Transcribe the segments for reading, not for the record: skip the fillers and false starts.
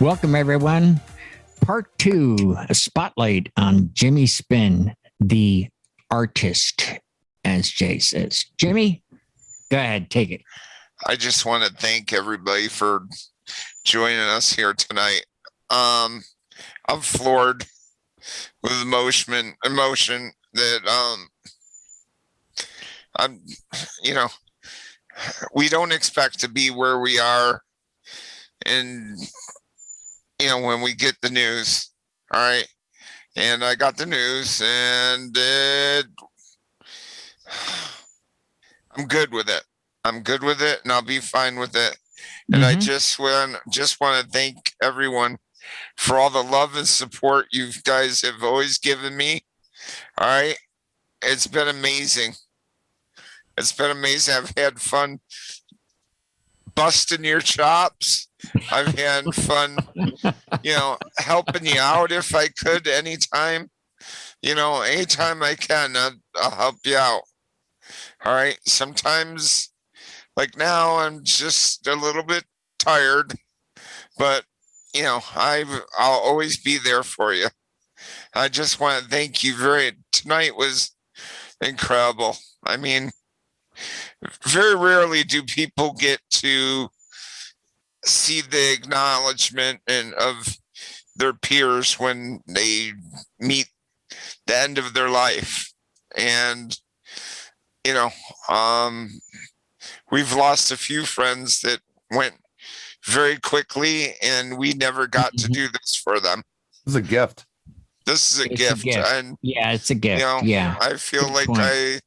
Welcome, everyone. Part 2, a spotlight on Jimmy Spinn, the artist, as Jay says. Jimmy, go ahead, take it. I just want to thank everybody for joining us here tonight. I'm floored with emotion that I'm, we don't expect to be where we are, and when we get the news, all right. And I got the news, and I'm good with it. I'm good with it, and I'll be fine with it. And I just want to thank everyone for all the love and support you guys have always given me. All right. It's been amazing. It's been amazing. I've had fun busting your chops. I've had fun, helping you out if I could anytime. Anytime I can, I'll help you out. All right. Sometimes, like now, I'm just a little bit tired, but I'll always be there for you. I just want to thank you. Tonight was incredible. I mean, very rarely do people get to see the acknowledgement of their peers when they meet the end of their life. And, we've lost a few friends that went very quickly, and we never got to do this for them. This is a gift. This is a gift. And yeah, it's a gift. I feel like I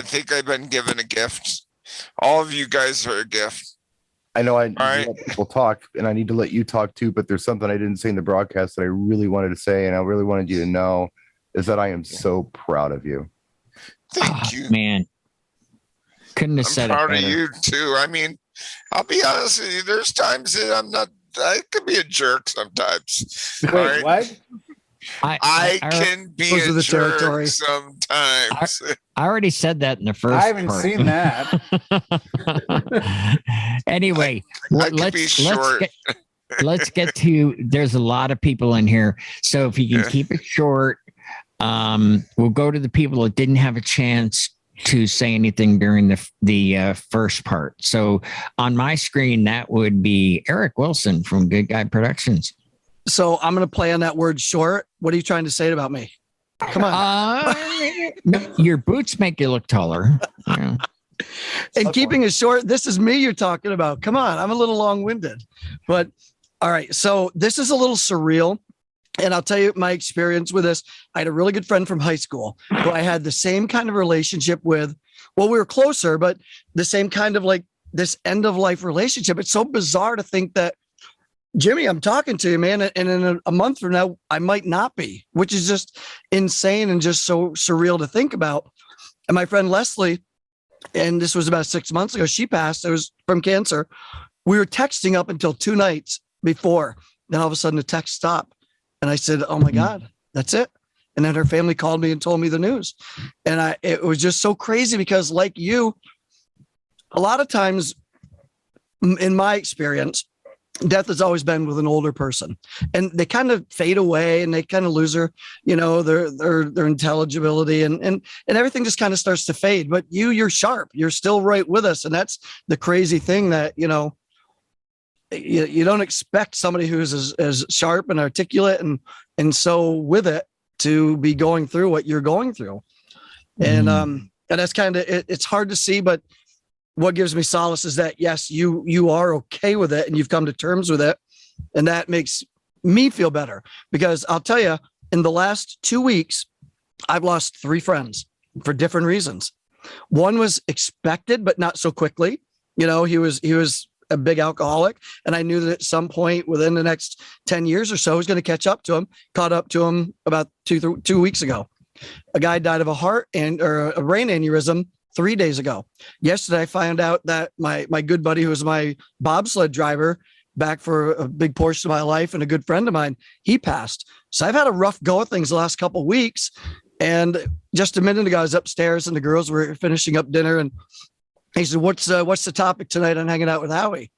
think I've been given a gift. All of you guys are a gift. I know I need to let people talk, and I need to let you talk too, but there's something I didn't say in the broadcast that I really wanted to say, and I really wanted you to know, is that I am so proud of you. Thank you. Man. Couldn't have said it better. I'm proud of you too. I mean, I'll be honest with you, there's times that I could be a jerk sometimes. Wait, what? I can be a jerk sometimes. I already said that in the first I haven't seen that. Anyway, let's get to, there's a lot of people in here. So if you can keep it short, we'll go to the people that didn't have a chance to say anything during the first part. So on my screen, that would be Eric Wilson from Good Guy Productions. So I'm going to play on that word short. What are you trying to say about me? Come on. Your boots make you look taller. Yeah. And keeping it short, this is me you're talking about. Come on. I'm a little long-winded. But all right. So this is a little surreal. And I'll tell you my experience with this. I had a really good friend from high school who I had the same kind of relationship with. Well, we were closer, but the same kind of like this end of life relationship. It's so bizarre to think that, Jimmy, I'm talking to you, man. And in a month from now, I might not be, which is just insane and just so surreal to think about. And my friend Leslie, and this was about 6 months ago, she passed. It was from cancer. We were texting up until 2 nights before. Then all of a sudden the text stopped. And I said, oh my God, that's it. And then her family called me and told me the news. And it was just so crazy because, like you, a lot of times in my experience, death has always been with an older person, and they kind of fade away and they kind of lose their intelligibility and everything just kind of starts to fade. But you're sharp. You're still right with us. And that's the crazy thing that, you don't expect somebody who's as sharp and articulate and so with it to be going through what you're going through. And that's kind of, it's hard to see, but what gives me solace is that, yes, you are okay with it and you've come to terms with it. And that makes me feel better, because I'll tell you, in the last 2 weeks, I've lost 3 friends for different reasons. One was expected, but not so quickly. He was a big alcoholic, and I knew that at some point within the next 10 years or so, I was going to catch up to him. Caught up to him about 2 weeks ago. A guy died of a brain aneurysm 3 days ago. Yesterday, I found out that my good buddy, who was my bobsled driver back for a big portion of my life and a good friend of mine, he passed. So I've had a rough go of things the last couple of weeks. And just a minute ago, I was upstairs and the girls were finishing up dinner, and he said, what's the topic tonight on Hanging Out with Howie?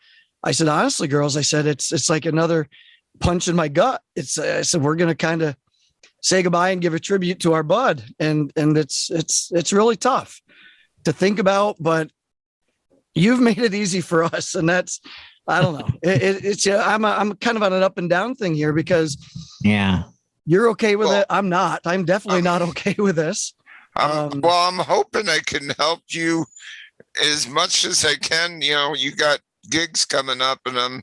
I said, honestly, girls, I said, it's like another punch in my gut. I said, we're going to kind of say goodbye and give a tribute to our bud. And it's really tough to think about, but you've made it easy for us. And that's, I don't know. I'm kind of on an up and down thing here because you're okay with it. I'm not. I'm definitely not okay with this. I'm hoping I can help you as much as I can. You know, you got gigs coming up, and I'm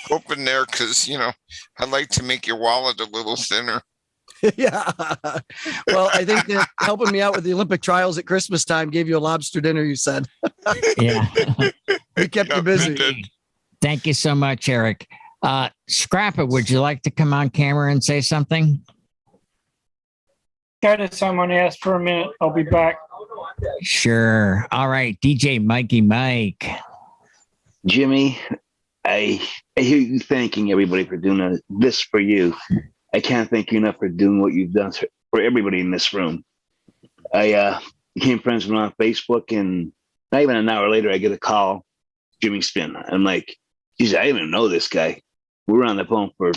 hoping there because, you know, I'd like to make your wallet a little thinner. Yeah. Well, I think that helping me out with the Olympic trials at Christmas time gave you a lobster dinner, you said. Yeah. We kept you busy. Thank you so much, Eric. Scrapper, would you like to come on camera and say something? Got it. Someone asked for a minute. I'll be back. Sure. All right. DJ Mikey Mike. Jimmy, I hear you thanking everybody for doing this for you. I can't thank you enough for doing what you've done for everybody in this room. I became friends with him on Facebook, and not even an hour later, I get a call, Jimmy Spin. I'm like, geez, I didn't even know this guy. We were on the phone for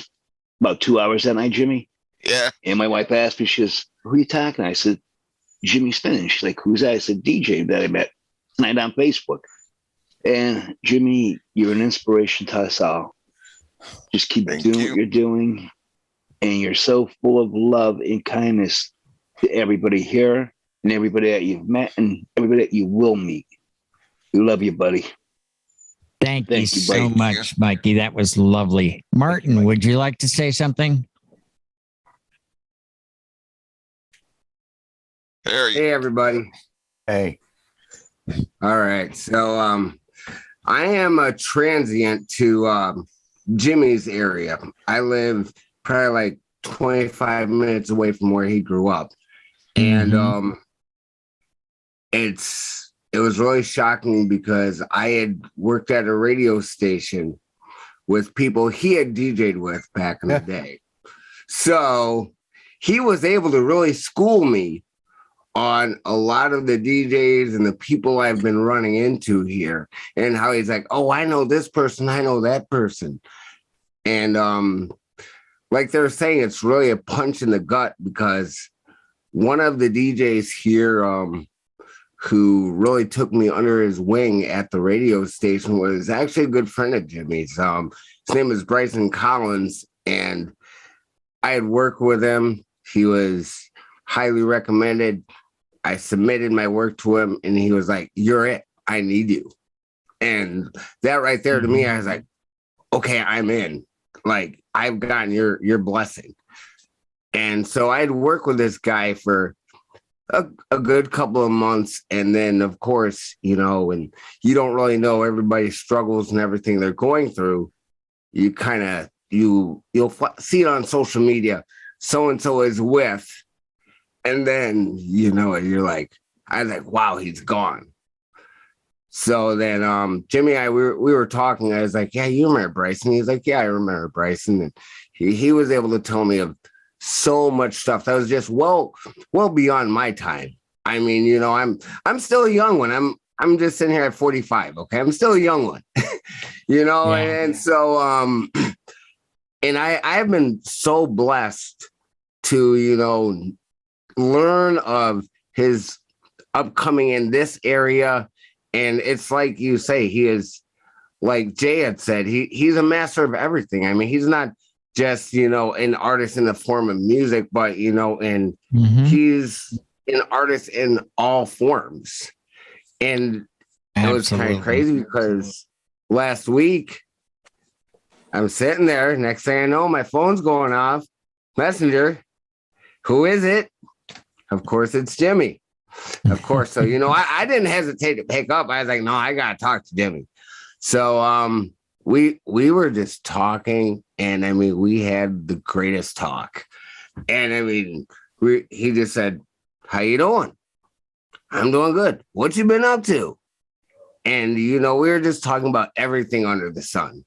about 2 hours that night, Jimmy. Yeah. And my wife asked me, she goes, who are you talking to? I said, Jimmy Spin. And she's like, who's that? I said, DJ that I met tonight on Facebook. And Jimmy, you're an inspiration to us all. Just keep doing what you're doing. And you're so full of love and kindness to everybody here and everybody that you've met and everybody that you will meet. We love you, buddy. Thank you so much, Mikey. That was lovely. Martin, would you like to say something? Hey, everybody. Hey. All right. So I am a transient to Jimmy's area. I live probably like 25 minutes away from where he grew up. And it was really shocking because I had worked at a radio station with people he had DJ'd with back in the day. So he was able to really school me on a lot of the DJs and the people I've been running into here, and how he's like, oh, I know this person, I know that person. And like they're saying, it's really a punch in the gut because one of the DJs here who really took me under his wing at the radio station was actually a good friend of Jimmy's. His name is Bryson Collins, and I had worked with him. He was highly recommended. I submitted my work to him, and he was like, you're it. I need you. And that right there to me, I was like, okay, I'm in. Like, I've gotten your blessing. And so I'd work with this guy for a good couple of months. And then, of course, you know, and you don't really know everybody's struggles and everything they're going through. You kind of, you'll see it on social media. So-and-so is with. And then, you know, you're like, I was like, wow, he's gone. So then Jimmy and I, we were talking. I was like, yeah, you remember Bryson? He's like, yeah, I remember Bryson. And he was able to tell me of so much stuff that was just well beyond my time. I mean, you know, I'm still a young one. I'm just sitting here at 45. Okay. I'm still a young one, you know? Yeah. And so, and I've been so blessed to, you know, learn of his upcoming in this area. And it's like you say, he is, like Jay had said, he's a master of everything. I mean, he's not just, you know, an artist in the form of music, but, you know, and he's an artist in all forms. And it was kind of crazy because last week I'm sitting there. Next thing I know, my phone's going off. Messenger. Who is it? Of course, it's Jimmy. Of course. So, you know, I didn't hesitate to pick up. I was like, no, I got to talk to Jimmy. So we were just talking, and I mean, we had the greatest talk. And I mean, he just said, how you doing? I'm doing good. What you been up to? And, you know, we were just talking about everything under the sun.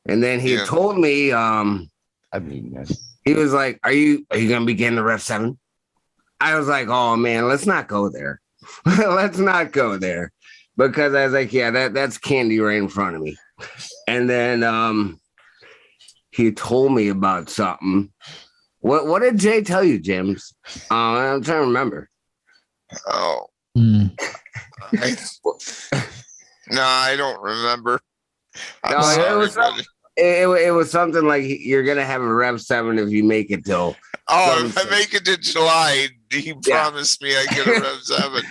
And then he told me, he was like, are you going to be getting the Ref 7? I was like, oh man, let's not go there. Let's not go there. Because I was like, yeah, that's candy right in front of me. And then he told me about something. What did Jay tell you, James? I'm trying to remember. Oh. Mm. No, I don't remember. I'm No, sorry, it was something like you're gonna have a Rev 7 if you make it till. if I make it to July, he promised me I get a Rev 7.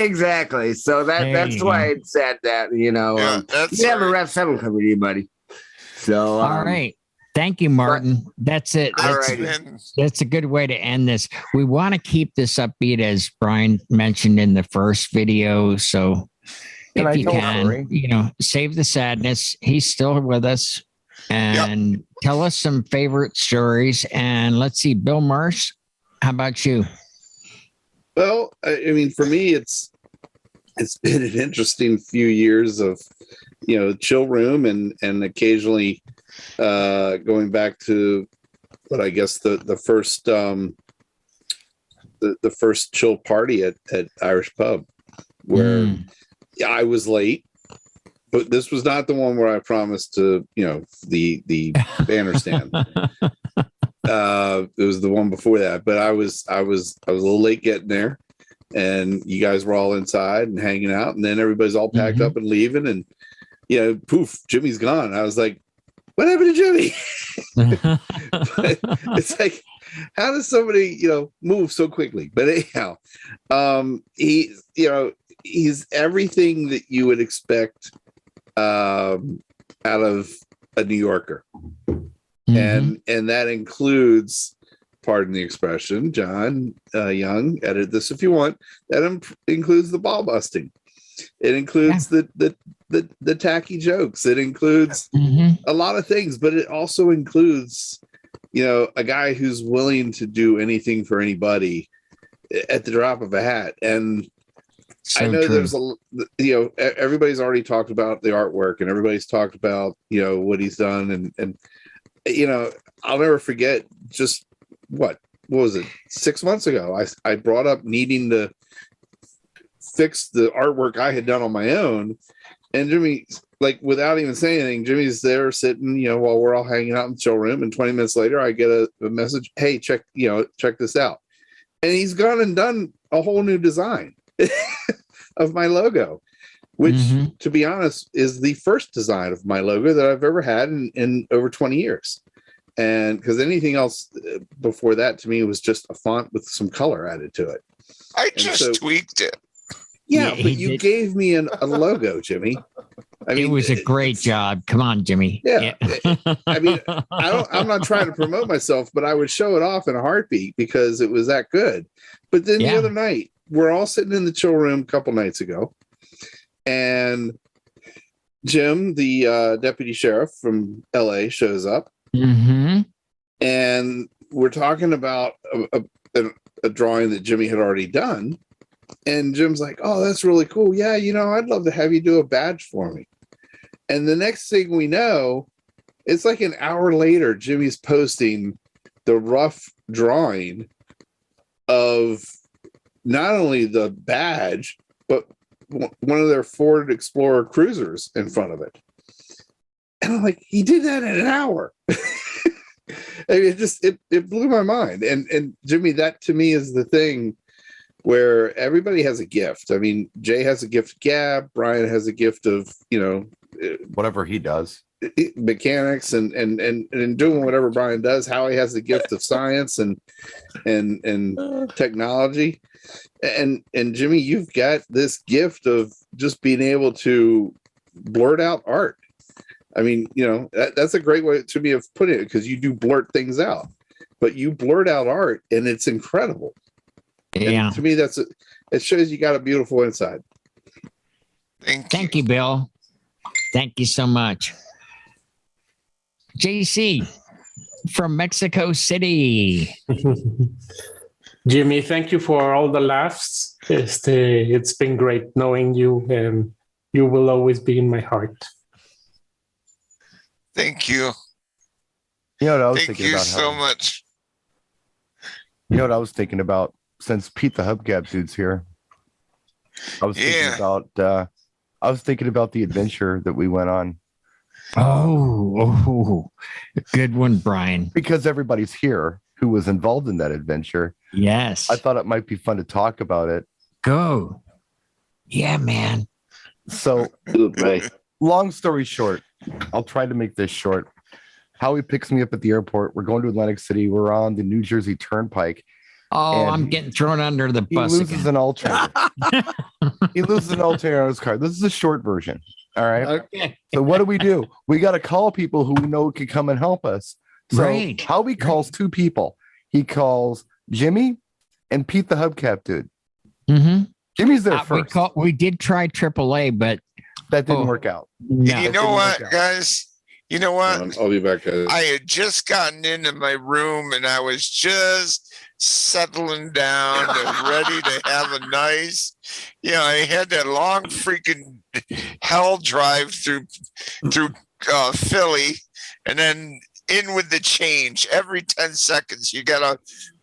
Exactly. So that's why it said that, you have a Rev 7 coming to you, buddy. So all right. Thank you, Martin. That's it. That's a good way to end this. We want to keep this upbeat, as Brian mentioned in the first video. So if you can, save the sadness. He's still with us. And tell us some favorite stories. And let's see, Bill Marsh, how about you? Well, I mean, for me, it's been an interesting few years of, chill room and occasionally going back to what I guess the first the first chill party at Irish Pub, where I was late, but this was not the one where I promised to, the banner stand. It was the one before that, but I was a little late getting there, and you guys were all inside and hanging out, and then everybody's all packed up and leaving, and poof, Jimmy's gone. I was like, what happened to Jimmy? But it's like, how does somebody, move so quickly? But anyhow, he's everything that you would expect out of a New Yorker. And that includes, pardon the expression, John Young, edit this if you want, that includes the ball busting. It includes the tacky jokes. It includes a lot of things, but it also includes, a guy who's willing to do anything for anybody at the drop of a hat. And I know there's everybody's already talked about the artwork, and everybody's talked about, what he's done. And I'll never forget just what was it? 6 months ago, I brought up needing to fix the artwork I had done on my own. And Jimmy, like, without even saying anything, Jimmy's there sitting, while we're all hanging out in the chill room. And 20 minutes later, I get a message, hey, check this out. And he's gone and done a whole new design of my logo, which, to be honest, is the first design of my logo that I've ever had in over 20 years. And because anything else before that to me was just a font with some color added to it. I just tweaked it. Yeah, but you gave me a logo, Jimmy. I mean, it was a great job. Come on, Jimmy. Yeah. I mean, I'm not trying to promote myself, but I would show it off in a heartbeat because it was that good. But then the other night, we're all sitting in the chill room a couple nights ago, and Jim, the deputy sheriff from LA, shows up, and we're talking about a drawing that Jimmy had already done. And Jim's like, oh, that's really cool. Yeah, I'd love to have you do a badge for me. And the next thing we know, it's like an hour later, Jimmy's posting the rough drawing of not only the badge, but one of their Ford Explorer cruisers in front of it. And I'm like, he did that in an hour. I mean, it blew my mind. And Jimmy, that to me is the thing where everybody has a gift. I mean, Jay has a gift of gab. Brian has a gift of, whatever he does, mechanics and doing whatever Brian does. Howie has the gift of science and technology. And Jimmy, you've got this gift of just being able to blurt out art. I mean, that's a great way to me of putting it, because you do blurt things out, but you blurt out art and it's incredible. Yeah. And to me, it shows you got a beautiful inside. Thank you, Bill. Thank you so much. JC from Mexico City. Jimmy, thank you for all the laughs. It's been great knowing you, and you will always be in my heart. Thank you. Thank you so much. You know what I was thinking about? Since Pete the Hubcap dude's here, I was thinking about the adventure that we went on Oh, good one, Brian. Because everybody's here who was involved in that adventure. Yes. I thought it might be fun to talk about it. Go. Yeah, man. So, Right. long story short, I'll try to make this short. Howie picks me up at the airport. We're going to Atlantic City. We're on the New Jersey Turnpike. Oh, And I'm getting thrown under the He bus loses again. an alternator. He loses an alternator on his car. This is a short version. All right. Okay. So what do? We got to call people who we know can come and help us. So Right. Howie calls two people. He calls Jimmy and Pete, the hubcap dude. Mm-hmm. Jimmy's there first. We did try AAA, but That didn't work out. no. You know what, guys? You know what? I'll be back, guys. I had just gotten into my room and I was just settling down and ready to have a nice, I had that long freaking hell drive through Philly, and then in with the change. Every 10 seconds, you got to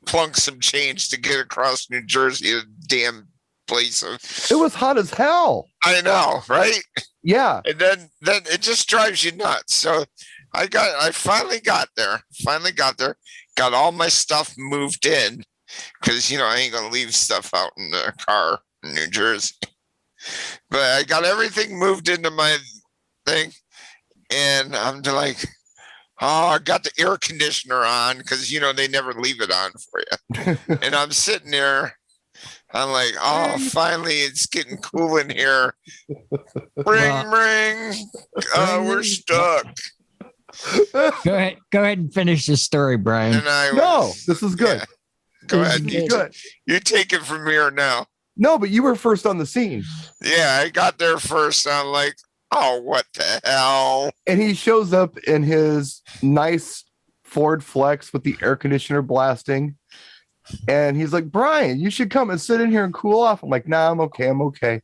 plunk some change to get across New Jersey, a damn place. It was hot as hell. I know, right? Yeah. And then it just drives you nuts. So I finally got there. Got all my stuff moved in because I ain't gonna leave stuff out in the car in New Jersey. But I got everything moved into my thing, and I'm like, oh, I got the air conditioner on because they never leave it on for you. And I'm sitting there. I'm like, oh, finally, it's getting cool in here. Ring. We're stuck. Go ahead and finish the story, Brian. And This is good. Yeah. Go ahead. This is good. You take it from here now. No, but you were first on the scene. Yeah, I got there first. I'm like, oh, what the hell? And he shows up in his nice Ford Flex with the air conditioner blasting. And he's like, Brian, you should come and sit in here and cool off. I'm like, nah, I'm okay.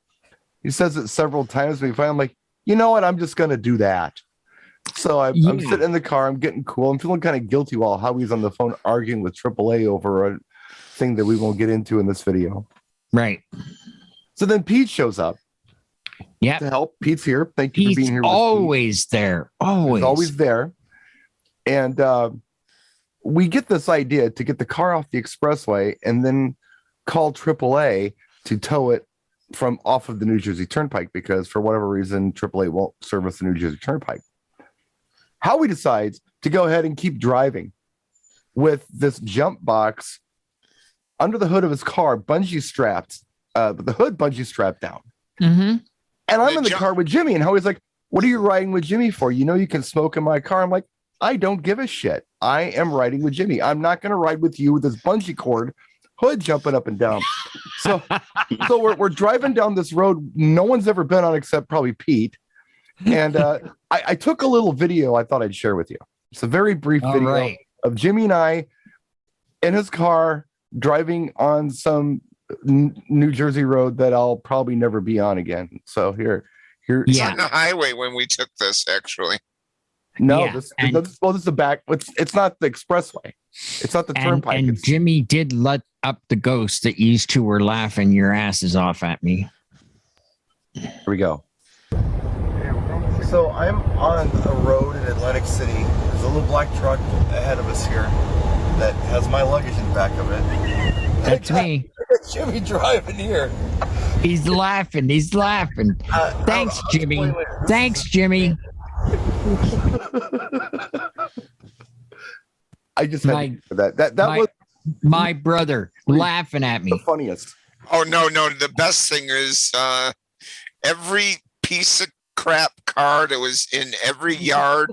He says it several times. But I'm like, you know what? I'm just going to do that. So I'm sitting in the car. I'm getting cool. I'm feeling kind of guilty while Howie's on the phone arguing with AAA over a thing that we won't get into in this video. Right. So then Pete shows up. Yeah. To help. Pete's here. Thank you for being here. Always there. Always. He's always there. And we get this idea to get the car off the expressway and then call AAA to tow it from off of the New Jersey Turnpike because for whatever reason, AAA won't service the New Jersey Turnpike. Howie decides to go ahead and keep driving with this jump box under the hood of his car, bungee strapped, the hood bungee strapped down. Mm-hmm. And I'm in the car with Jimmy, and Howie's like, what are you riding with Jimmy for? You can smoke in my car. I'm like, I don't give a shit. I am riding with Jimmy. I'm not going to ride with you with this bungee cord, hood jumping up and down. So we're driving down this road no one's ever been on except probably Pete. And I took a little video I thought I'd share with you. It's a very brief video of Jimmy and I in his car driving on some New Jersey road that I'll probably never be on again. So here. It's on the highway when we took this, actually. No, this is the back. It's not the expressway. It's not the turnpike. And Jimmy did let up the ghost that you two were laughing your asses off at me. Here we go. So I'm on a road in Atlantic City. There's a little black truck ahead of us here that has my luggage in the back of it. That's me. Jimmy driving here. He's laughing. Thanks, Jimmy. Thanks, Jimmy. I just had that was my brother laughing at me. The funniest. Oh no! The best thing is every piece of crap car that was in every yard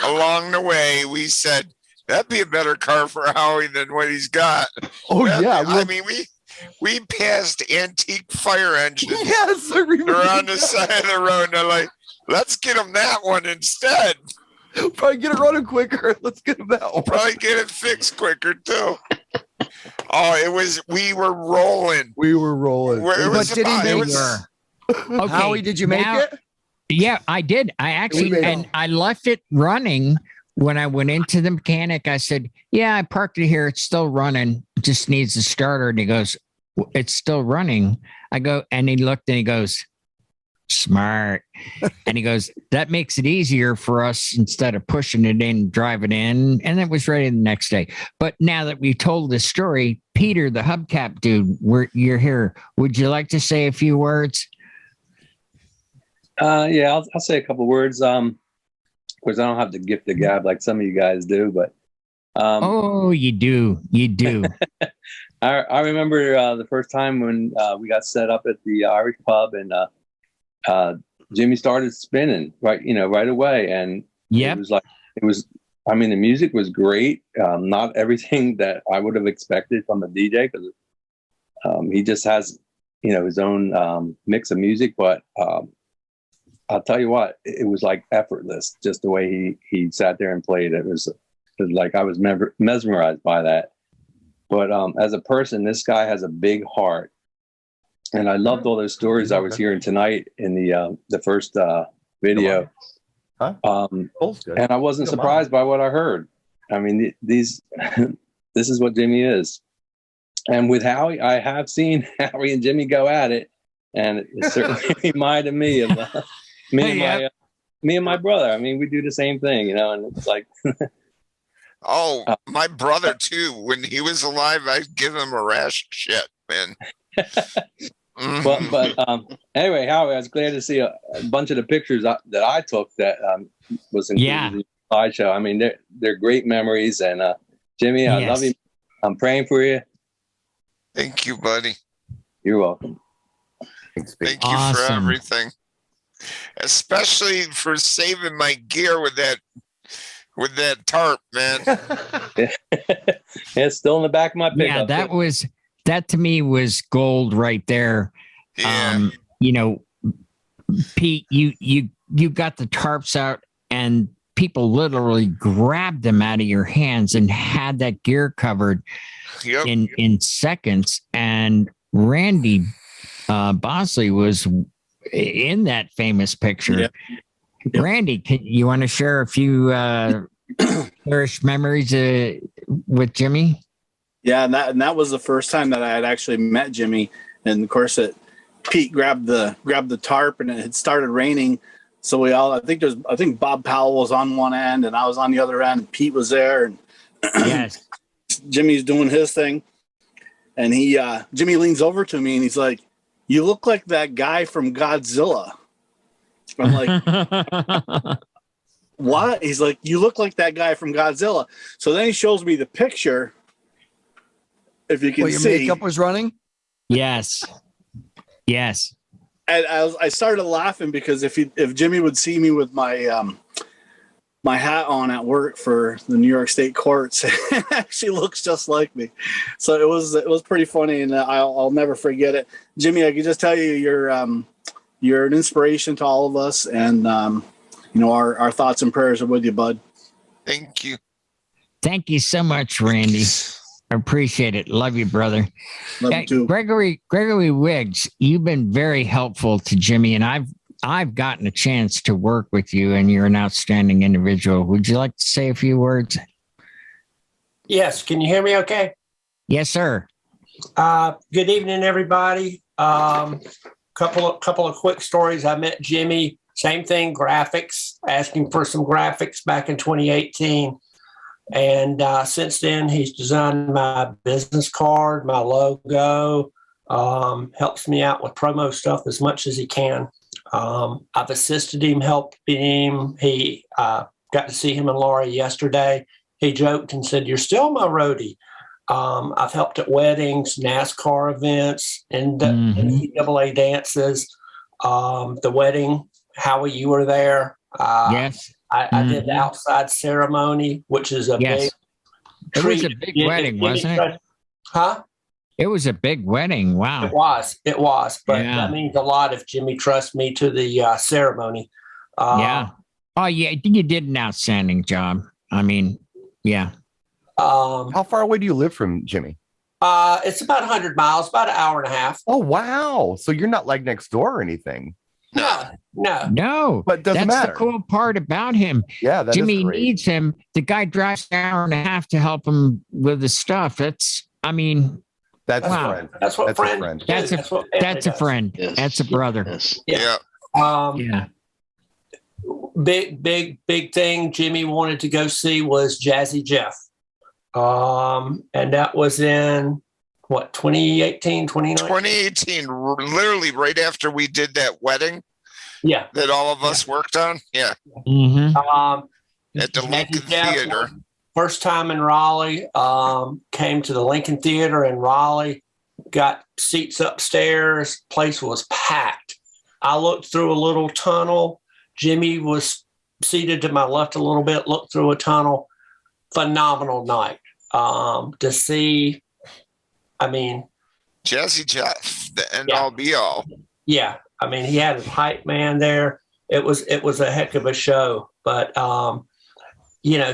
along the way. We said that'd be a better car for Howie than what he's got. Oh yeah! I mean we passed antique fire engines. Yes, I remember. They're on the side of the road. And they're like, let's get him that one instead. Probably get it running quicker. Let's get him that one. Probably get it fixed quicker too. Oh, we were rolling. What did he make? Okay, Howie, did you make it? Yeah, I did. I actually, and I left it running when I went into the mechanic. I said, yeah, I parked it here. It's still running. It just needs a starter. And he goes, it's still running. I go, and he looked and he goes, Smart. And he goes, that makes it easier for us instead of pushing it in, drive it in. And it was ready the next day. But now that we told this story, Peter, the hubcap dude, you're here. Would you like to say a few words? Yeah, I'll say a couple words. Of course, I don't have the gift of gab like some of you guys do, but oh, you do. I remember the first time when we got set up at the Irish pub, and Jimmy started spinning right away, and yeah, it was. I mean, the music was great. Not everything that I would have expected from a DJ, because he just has his own mix of music. But I'll tell you what, it was like effortless, just the way he sat there and played. It was like I was mesmerized by that. But as a person, this guy has a big heart. And I loved all those stories I was hearing tonight in the first video. Huh? And I wasn't surprised by what I heard. I mean, this is what Jimmy is. And with Howie, I have seen Howie and Jimmy go at it. And it certainly reminded me of me and my brother. I mean, we do the same thing, and it's like... Oh, my brother too. When he was alive, I'd give him a rash of shit, man. But anyway, Howie, I was glad to see a bunch of the pictures that I took that was included in the slideshow. I mean, they're great memories. And Jimmy, I love you. I'm praying for you. Thank you, buddy. You're welcome. Thank you for everything, especially for saving my gear with that tarp, man. It's still in the back of my pickup. Yeah, that to me was gold right there. Yeah. Pete, you got the tarps out, and people literally grabbed them out of your hands and had that gear covered in seconds. And Randy Bosley was in that famous picture. Yep. Randy, you want to share a few cherished memories with Jimmy? Yeah, and that was the first time that I had actually met Jimmy. And of course, Pete grabbed the tarp, and it had started raining. So I think Bob Powell was on one end, and I was on the other end. And Pete was there, and yes, Jimmy's doing his thing, and Jimmy leans over to me and he's like, "You look like that guy from Godzilla." I'm like, what? He's like, "You look like that guy from Godzilla." So then he shows me the picture. If you can your see, makeup was running. Yes. And I started laughing because if Jimmy would see me with my my hat on at work for the New York State courts, it actually looks just like me. So it was pretty funny, and I'll never forget it. Jimmy, I can just tell you, you're an inspiration to all of us, and our thoughts and prayers are with you, bud. Thank you. Thank you so much, Randy. I appreciate it. Love you, brother. Love you too. Gregory Wiggs, you've been very helpful to Jimmy, and I've gotten a chance to work with you, and you're an outstanding individual. Would you like to say a few words? Yes. Can you hear me okay? Yes, sir. Good evening, everybody. Couple of quick stories. I met Jimmy, same thing, graphics, asking for some graphics back in 2018. And since then, he's designed my business card, my logo, helps me out with promo stuff as much as he can. I've assisted him, helped him. He got to see him and Laura yesterday. He joked and said, "You're still my roadie." I've helped at weddings, NASCAR events, and NCAA dances. The wedding, Howie, you were there. Yes. I did the outside ceremony, which is a big treat. It was a big wedding, wasn't it? Huh? It was a big wedding. Wow. It was. But that means a lot if Jimmy trusts me to the ceremony. Yeah. Oh, yeah. You did an outstanding job. I mean, yeah. How far away do you live from Jimmy? It's about 100 miles, about an hour and a half. Oh, wow. So you're not like next door or anything. No. But doesn't That's matter. the cool part about him. Yeah, Jimmy needs him. The guy drives an hour and a half to help him with the stuff. That's a friend. That's what friends do. That's a friend. Yes. That's a brother. Yes. Yeah. Yeah. Big thing Jimmy wanted to go see was Jazzy Jeff. And that was in what, 2018, 2019? 2018, literally right after we did that wedding. Yeah. That all of us worked on. Yeah. Mm-hmm. At the Lincoln Theater. First time in Raleigh, came to the Lincoln Theater in Raleigh, got seats upstairs. Place was packed. I looked through a little tunnel. Jimmy was seated to my left a little bit, looked through a tunnel. Phenomenal night. To see, I mean, Jazzy Jeff, the end all be all. Yeah. I mean, he had his hype man there. It was a heck of a show. But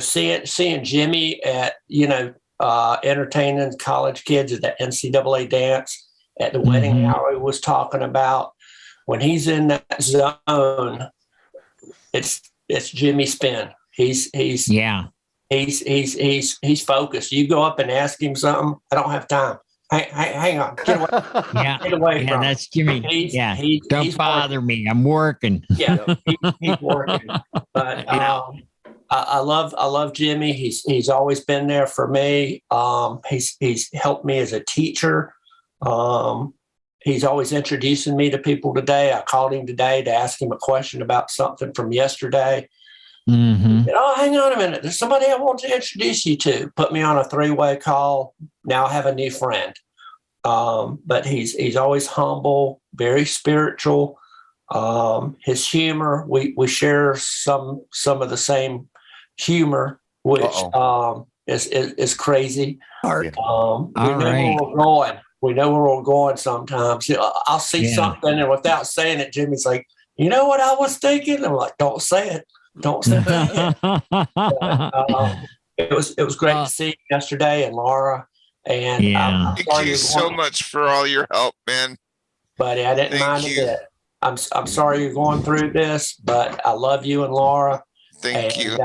seeing Jimmy at, entertaining college kids at the NCAA dance, at the wedding Howie was talking about, when he's in that zone, it's Jimmy Spin. He's focused. You go up and ask him something, I don't have time. Hang on. Get away. Get away from that's Jimmy. Don't bother me. I'm working. Yeah, he's working. But I love Jimmy. He's always been there for me. He's helped me as a teacher. He's always introducing me to people today. I called him today to ask him a question about something from yesterday. Mm-hmm. Hang on a minute. There's somebody I want to introduce you to. Put me on a 3-way call. Now I have a new friend. But he's always humble, very spiritual. His humor, we share some of the same humor, which is crazy. We know where we're going. We know where we're going sometimes. I'll see something, and without saying it, Jimmy's like, you know what I was thinking? I'm like, don't say it. Don't say it. It was great to see you yesterday, and Laura. And thank you so much for all your help, man. Buddy, I didn't mind a bit. I'm sorry you're going through this, but I love you and Laura. Thank you.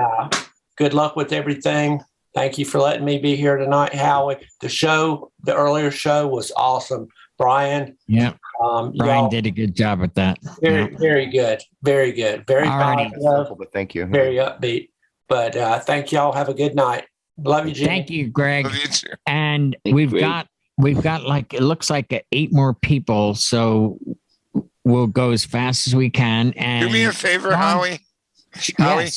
Good luck with everything. Thank you for letting me be here tonight, Howie. The earlier show was awesome. Brian. Yeah. Brian did a good job with that. Very good. Very good. Very positive. But thank you. Very upbeat. But thank y'all. Have a good night. Love you, Jimmy. Thank you, Greg. Love you too. And we've got like, it looks like 8 more people. So we'll go as fast as we can. And do me a favor, Howie. Howie.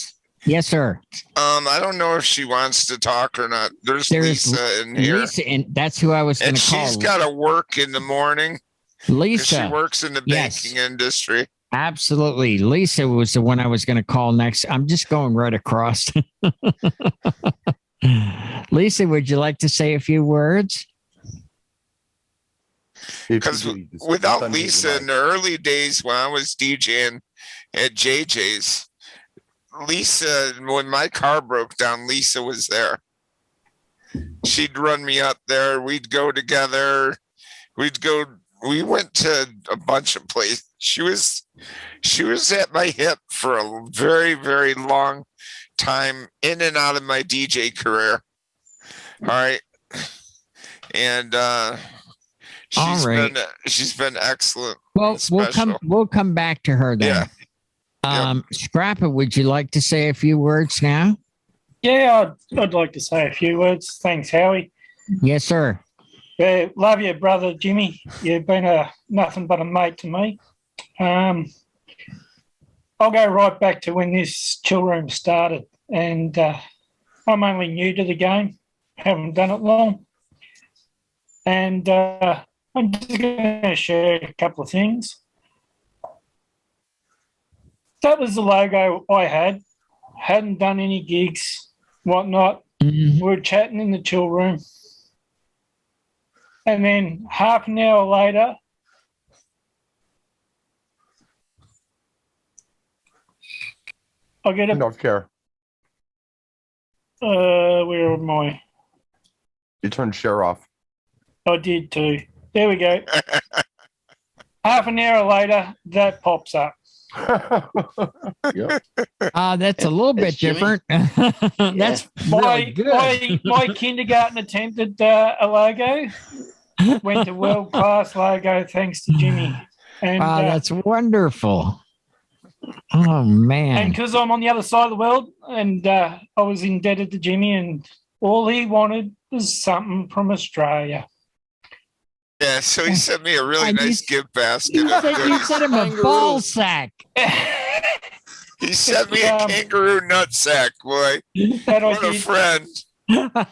Yes, sir. I don't know if she wants to talk or not. There's Lisa in here. Lisa, and that's who I was going to call. And she's got to work in the morning. Lisa. She works in the banking industry. Absolutely. Lisa was the one I was going to call next. I'm just going right across. Lisa, would you like to say a few words? Because without Lisa in the early days when I was DJing at JJ's, Lisa, when my car broke down, Lisa was there. She'd run me up there. We'd go together. We went to a bunch of places. She was at my hip for a very, very long time, in and out of my DJ career. All right. And she's been excellent. Well, we'll come back to her then. Yeah. Scrapper, would you like to say a few words now? Yeah, I'd like to say a few words. Thanks, Howie. Yes, sir. Love you, brother Jimmy. You've been nothing but a mate to me. I'll go right back to when this chill room started, and I'm only new to the game, haven't done it long, and I'm just going to share a couple of things. That was the logo I hadn't done any gigs, whatnot. We were chatting in the chill room, and then half an hour later, I get a North Care. Where am I? You turned share off. I did too. There we go. Half an hour later, that pops up. Yep. That's a little bit different. That's really good. My kindergarten attempted a logo. Went to world class logo thanks to Jimmy. And that's wonderful. Oh And man. because I'm on the other side of the world, and I was indebted to Jimmy, and all he wanted was something from Australia. Yeah, so he sent me a really And nice gift basket. You of said, you goodies. said him a ball sack. He sent me a kangaroo nut sack, boy. What a friend. but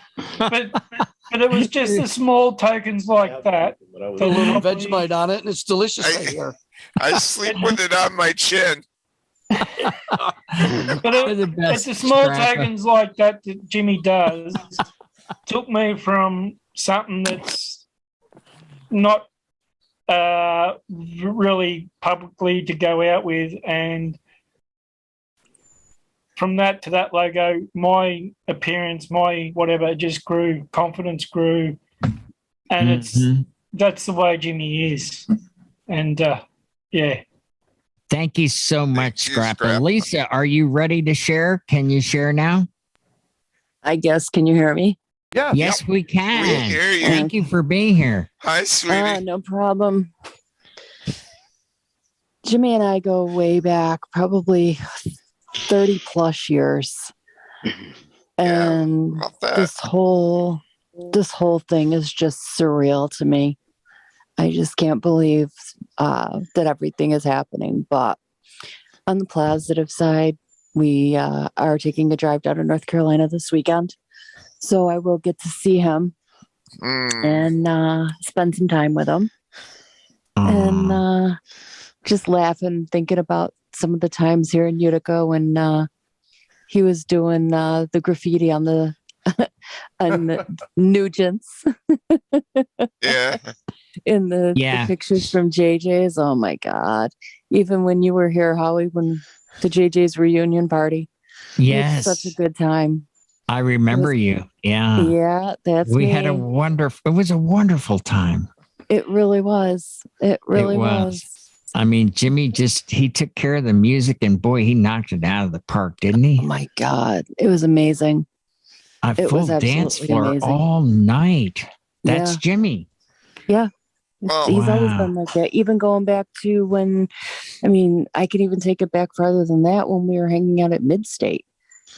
it was just the small tokens like that. A little Vegemite on it, and it's delicious right here. I sleep with it on my chin. But it's the small tokens like that that Jimmy does took me from something that's not really publicly to go out with, and from that to that logo, my appearance, my whatever, just grew. Confidence grew, and that's the way Jimmy is. And yeah. Thank you so much, Scrappa. Lisa, are you ready to share? Can you share now? I guess. Can you hear me? Yeah. Yes, we can. We hear you. Thank you for being here. Hi, sweetie. No problem. Jimmy and I go way back, probably 30 plus years. And this whole thing is just surreal to me. I just can't believe that everything is happening. But on the positive side, we are taking a drive down to North Carolina this weekend. So I will get to see him and spend some time with him. And just laughing, thinking about some of the times here in Utica when he was doing the graffiti on the Nugent's. Yeah. In the pictures from JJ's. Oh my God. Even when you were here, Howie, when the JJ's reunion party. Yes. It was such a good time. I remember you. Yeah. Yeah, that's we me. had it was a wonderful time. It really was. It really was. I mean, Jimmy he took care of the music, and boy, he knocked it out of the park, didn't he? Oh my God. It was amazing. A full dance floor all night. That's Jimmy. Yeah. He's always been like that. Even going back to when, I could even take it back farther than that, when we were hanging out at Midstate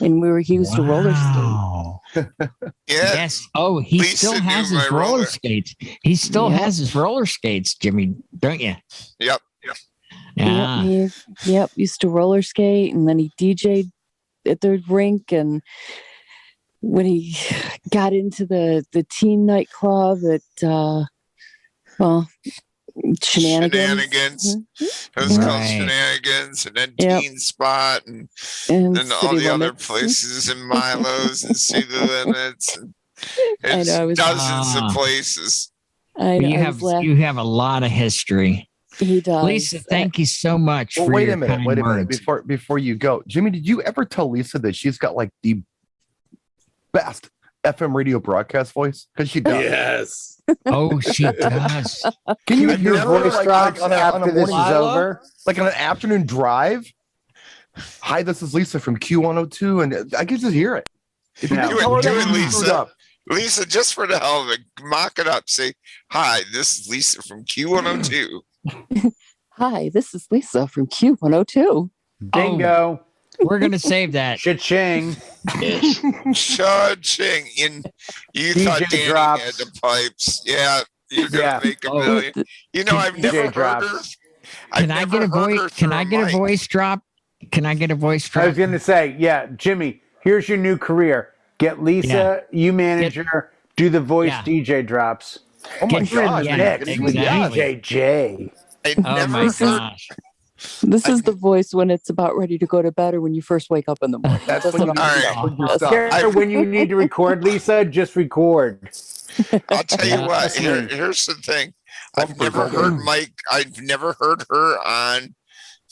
and he used to roller skate. Yes. Oh, he Lisa still has knew his my roller skates. He still has his roller skates, Jimmy, don't you? Yep. Yeah. Yep. Used to roller skate, and then he DJ'd at the rink, and when he got into the teen nightclub at Shenanigans. It was called Shenanigans, and then Teen Spot, and then all the other places, and Milo's and City Limits. And it's dozens of places. I know, you have a lot of history. He does. Lisa, thank you so much. Well, for wait your a minute. kind Wait a minute. words. Before you go, Jimmy, did you ever tell Lisa that she's got like the best FM radio broadcast voice? Because she does. Yes. Oh, she does. Can you Your hear voice drops after this is over? Like on an afternoon drive? Hi, this is Lisa from Q102, and I can just hear it. If you Do didn't tell her it, that, you screwed Lisa. up. Lisa, just for the hell of it, mock it up. Say, hi, this is Lisa from Q102. Hi, this is Lisa from Q102. Bingo. We're going to save that. Cha-ching. Cha-ching. You thought Danny drops. had the pipes. Yeah, you're going to make a million. You know, I've never heard her. Can I get a voice? Can I get a voice drop? Can I get a voice drop? I was going to say, Jimmy, here's your new career. Get Lisa, you manage her, do the voice DJ drops. Oh my You're in gosh. the mix with DJJ. Oh my gosh. This is the voice when it's about ready to go to bed or when you first wake up in the morning. That's when When you need to record, Lisa, just record. I'll tell you what. Here's the thing. I've never heard I've never heard her on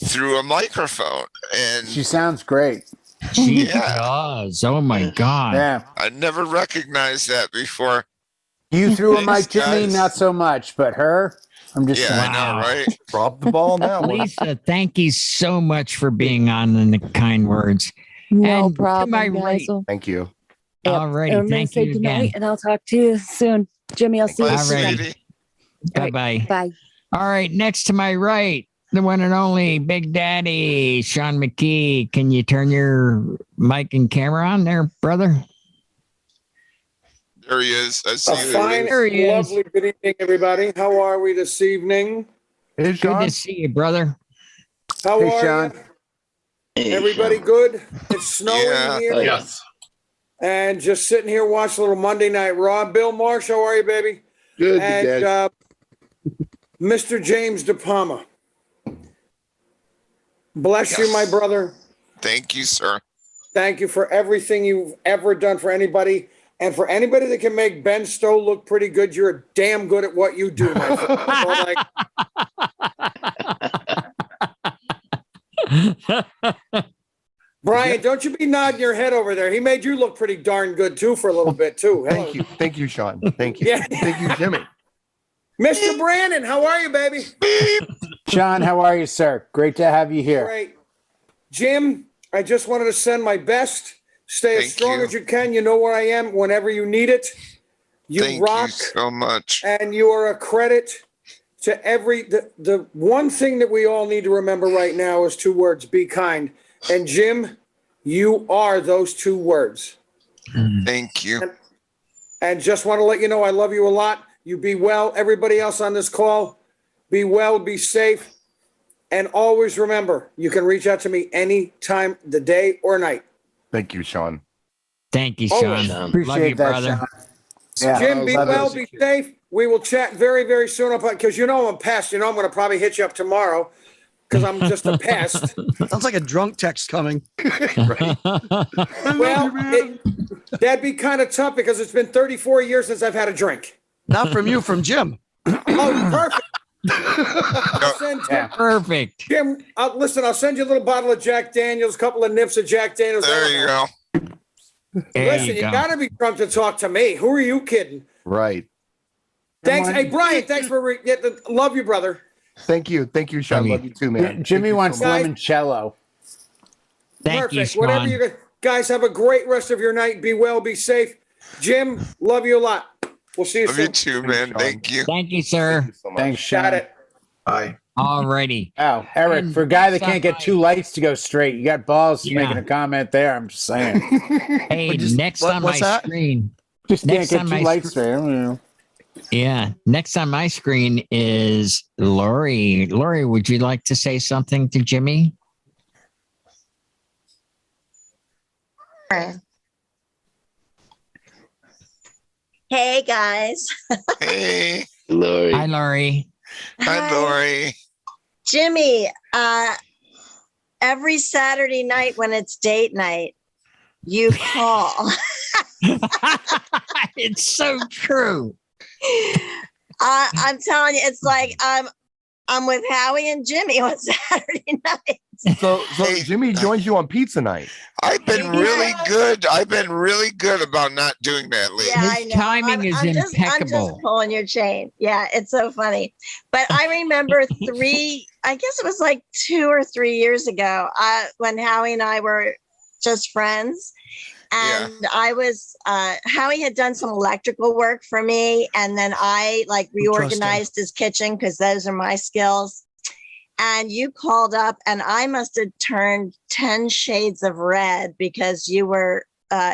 through a microphone, and she sounds great. She does. Oh my God. Yeah. I never recognized that before. You threw a mic, Thanks, Jimmy, guys. not so much, but her, I'm just saying. I know, right? Drop the ball now. Lisa, thank you so much for being on and the kind words. No And problem, to my guys. right, Thank you. all righty. I'm gonna Thank say you goodnight, again. and I'll talk to you soon. Jimmy, I'll see you All soon. righty. Bye-bye. Bye. All right. Next to my right, the one and only Big Daddy, Sean McKee. Can you turn your mic and camera on there, brother? There he is. I A see fine, lovely good evening, everybody. How are we this evening? Hey, Good to see you, brother. How Hey, are Sean. you? Everybody good? It's snowing here. Yes. And just sitting here watching a little Monday Night Raw. Bill Marsh, how are you, baby? Good, And Mr. James DePalma. Bless you, my brother. Thank you, sir. Thank you for everything you've ever done for anybody. And for anybody that can make Ben Stowe look pretty good, you're damn good at what you do, my friend. Brian, don't you be nodding your head over there. He made you look pretty darn good, too, for a little bit, too. Hello. Thank you. Thank you, Sean. Thank you. Yeah. Thank you, Jimmy. Mr. Brandon, how are you, baby? Sean, how are you, sir? Great to have you here. Great. Jim, I just wanted to send my best. Stay as strong as you can. You know where I am whenever you need it. You rock. Thank you so much. And you are a credit to the one thing that we all need to remember right now is two words: be kind. And Jim, you are those two words. Thank you. And just want to let you know I love you a lot. You be well. Everybody else on this call, be well, be safe. And always remember, you can reach out to me any time, the day or night. Thank you, Sean. Thank you, Sean. Appreciate Love you, that, brother. Sean. Yeah. Jim, be Love well, it. be safe. We will chat very, very soon because you know I'm a pest. You know I'm going to probably hit you up tomorrow because I'm just a pest. Sounds like a drunk text coming. Well, that'd be kind of tough because it's been 34 years since I've had a drink. Not from you, from Jim. Oh, perfect. I'll send Perfect. Jim, listen, I'll send you a little bottle of Jack Daniels, a couple of nips of Jack Daniels. There you go. Listen, you got to be drunk to talk to me. Who are you kidding? Right. Thanks. Hey, Brian, thanks for love you, brother. Thank you. Thank you, Sean. Love you too, man. Jimmy wants so much. limoncello. Perfect. Whatever you guys have a great rest of your night. Be well, be safe. Jim, love you a lot. We'll see you Love soon. you too, man. Thank you. Thank you, sir. Thanks, Sean. Got it. Bye. All righty. Oh, Eric, for a guy that can't get two lights to go straight, you got balls Yeah. making a comment there. I'm just saying. Hey, next on my screen. Just can't Next get on two my lights screen. straight. I don't know. Yeah. Next on my screen is Lori. Lori, would you like to say something to Jimmy? Hey guys. Hey. Lori. Hi, Lori. Hi, Lori. Jimmy, every Saturday night when it's date night, you call. It's so true. I'm telling you, it's like I'm with Howie and Jimmy on Saturday night. So Jimmy joins you on pizza night. I've been really good. I've been really good about not doing that lately. Yeah, I know. timing is I'm impeccable. just pulling your chain. Yeah, it's so funny. But I remember I guess it was like 2 or 3 years ago, when Howie and I were just friends. And I was, Howie had done some electrical work for me. And then I reorganized his kitchen because those are my skills. And you called up and I must have turned 10 shades of red because you were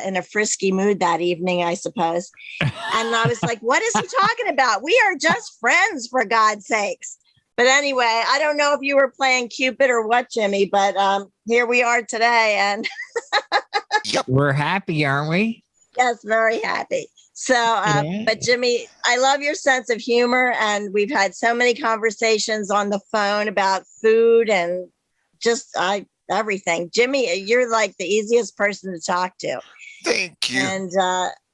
in a frisky mood that evening, I suppose. And I was like, what is he talking about? We are just friends, for God's sakes. But anyway, I don't know if you were playing Cupid or what, Jimmy, but here we are today. And We're happy, aren't we? yes, very happy. So, but Jimmy, I love your sense of humor. And we've had so many conversations on the phone about food and just everything. Jimmy, you're like the easiest person to talk to. Thank you. And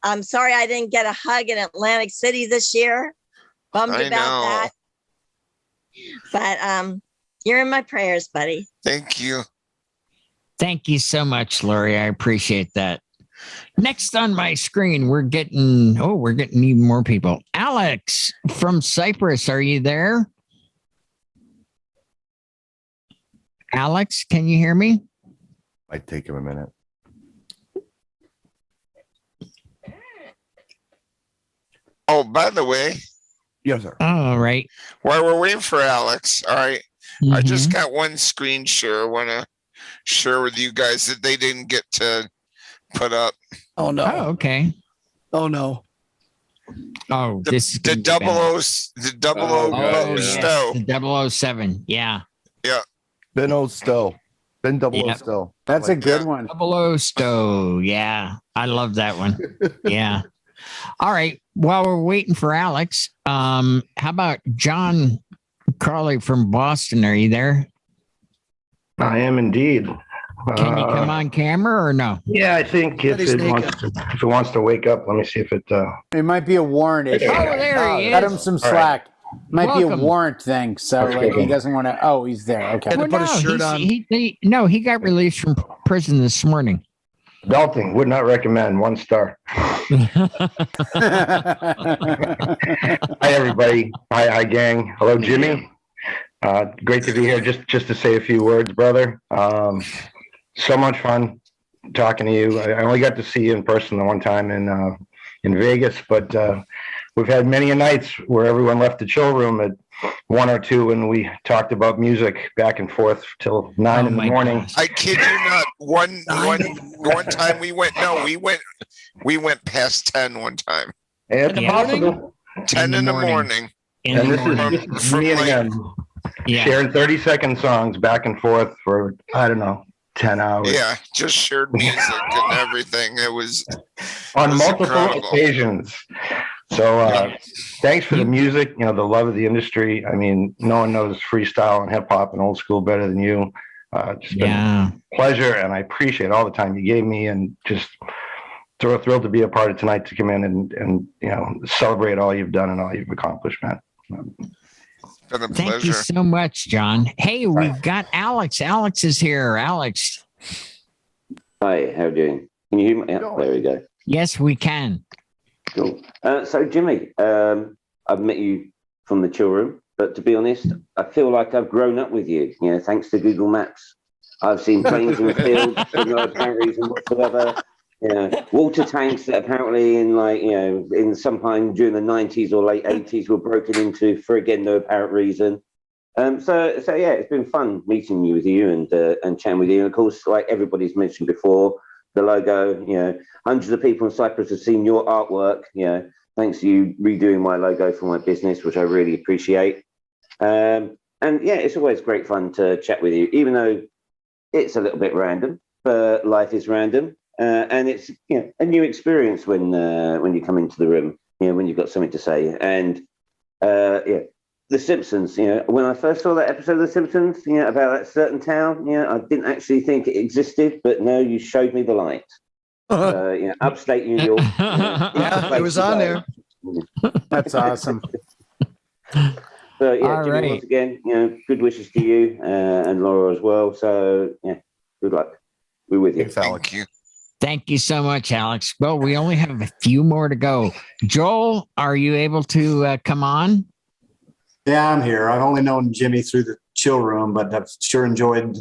I'm sorry I didn't get a hug in Atlantic City this year. Bummed I about know. that. But you're in my prayers, buddy. Thank you. Thank you so much, Lori. I appreciate that. Next on my screen, we're getting even more people. Alex from Cyprus, are you there? Alex, can you hear me? Might take him a minute. Oh, by the way. Yes, sir. All right. While we're waiting for Alex, all right. I just got one screen share I want to share with you guys that they didn't get to put up. Oh no. Oh, okay. Oh no. Oh, The this is the gonna be bad. double O Stowe. The 007. Yeah. Yeah. Ben O Stowe. Ben Double O Yep. Stowe. That's a good one. 0 Stowe. Yeah. I love that one. Yeah. All right. While we're waiting for Alex, how about John Crawley from Boston? Are you there? I am indeed. Can you come on camera or no? Yeah, I think if it wants to wake up, let me see if it. It might be a warrant issue. Oh, there he is. Cut him some All slack. Might be a Welcome. warrant thing. So like he doesn't want to. Oh, he's there. Okay. Well, no, he got released from prison this morning. Adulting, would not recommend. 1 star. Hi, everybody. Hi, gang. Hello, Jimmy. Great to be here. Just to say a few words, brother. So much fun talking to you. I only got to see you in person the one time in Vegas, but we've had many a nights where everyone left the chill room at 1 or 2 and we talked about music back and forth till 9 in the morning. Gosh. I kid you not. One time we went past 10 one time. It's possible. 10 in the morning. And this is me again. Sharing 30-second songs back and forth for, I don't know, 10 hours. Yeah, just shared music and everything. It was on multiple incredible. occasions. So thanks for the music, the love of the industry. I mean, no one knows freestyle and hip hop and old school better than you. It's been a pleasure, and I appreciate all the time you gave me, and just thrilled to be a part of tonight, to come in and celebrate all you've done and all you've accomplished, man. Been a Thank pleasure. you so much, John. Hey, we've got Alex. Alex is here. Alex. Hi, how are you doing? Can you hear me? Yeah, there we go. Yes, we can. Cool. So, Jimmy, I've met you from the chill room, but to be honest, I feel like I've grown up with you. Thanks to Google Maps. I've seen planes in the field for no apparent reason whatsoever. Water tanks that apparently in sometime during the 90s or late 80s were broken into for again no apparent reason. So yeah, it's been fun meeting with you and chatting with you. And of course, like everybody's mentioned before, the logo, hundreds of people in Cyprus have seen your artwork, thanks to you redoing my logo for my business, which I really appreciate. And yeah, it's always great fun to chat with you, even though it's a little bit random, but life is random. And it's a new experience when you come into the room, when you've got something to say. And The Simpsons, when I first saw that episode of The Simpsons, about that certain town, I didn't actually think it existed, but no, you showed me the light. Upstate New York. Yeah, it was on there. That's awesome. So yeah, All Jimmy, right. once again, good wishes to you and Laura as well. So yeah, good luck. We're with you. Thank you. Thank you so much, Alex. Well, we only have a few more to go. Joel, are you able to come on? Yeah, I'm here. I've only known Jimmy through the chill room, but I've sure enjoyed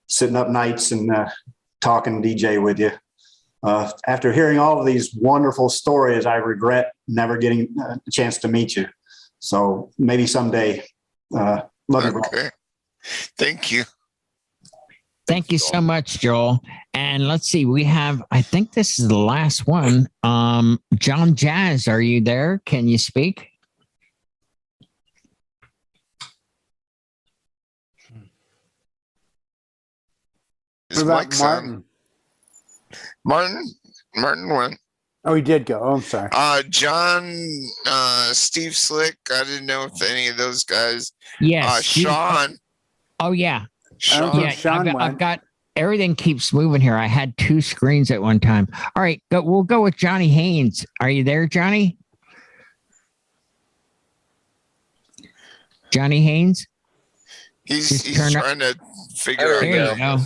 sitting up nights and talking DJ with you. After hearing all of these wonderful stories, I regret never getting a chance to meet you. So maybe someday. Love you, bro. Okay. Thank you. Thank you so much, Joel. And let's see, we have, I think this is the last one. John Jazz, are you there? Can you speak? His What about mic's on. Martin went. Oh, he did go. Oh, I'm sorry. John, Steve Slick. I didn't know if any of those guys. Yes. Sean. Oh, yeah. Sean. Yeah, I've got everything keeps moving here. I had 2 screens at one time. All right, we'll go with Johnny Haynes. Are you there, Johnny? Johnny Haynes? He's trying to figure out. There you go.